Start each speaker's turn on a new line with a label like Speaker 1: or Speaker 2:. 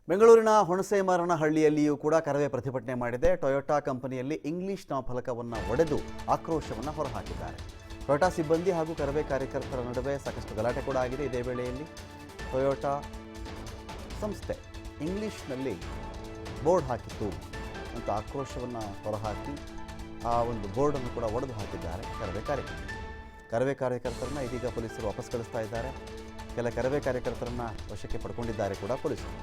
Speaker 1: ಬೆಂಗಳೂರಿನ ಹುಣಸೇಮರನಹಳ್ಳಿಯಲ್ಲಿಯೂ ಕೂಡ ಕರವೇ ಪ್ರತಿಭಟನೆ ಮಾಡಿದೆ. ಟೊಯೋಟಾ ಕಂಪನಿಯಲ್ಲಿ ಇಂಗ್ಲಿಷ್ ನಾಮಫಲಕವನ್ನು ಒಡೆದು ಆಕ್ರೋಶವನ್ನು ಹೊರಹಾಕಿದ್ದಾರೆ. ಟೊಯೋಟಾ ಸಿಬ್ಬಂದಿ ಹಾಗೂ ಕರವೇ ಕಾರ್ಯಕರ್ತರ ನಡುವೆ ಸಾಕಷ್ಟು ಗಲಾಟೆ ಕೂಡ ಆಗಿದೆ. ಇದೇ ವೇಳೆಯಲ್ಲಿ ಟೊಯೋಟಾ ಸಂಸ್ಥೆ ಇಂಗ್ಲಿಷ್ನಲ್ಲಿ ಬೋರ್ಡ್ ಹಾಕಿತ್ತು ಅಂತ ಆಕ್ರೋಶವನ್ನು ಹೊರಹಾಕಿ ಆ ಒಂದು ಬೋರ್ಡನ್ನು ಕೂಡ ಒಡೆದು ಹಾಕಿದ್ದಾರೆ ಕರವೇ ಕಾರ್ಯಕರ್ತರನ್ನ ಇದೀಗ ಪೊಲೀಸರು ವಾಪಸ್ ಕಳಿಸ್ತಾ ಇದ್ದಾರೆ. ಕೆಲ ಕರವೇ ಕಾರ್ಯಕರ್ತರನ್ನ ವಶಕ್ಕೆ ಪಡ್ಕೊಂಡಿದ್ದಾರೆ ಕೂಡ ಪೊಲೀಸರು.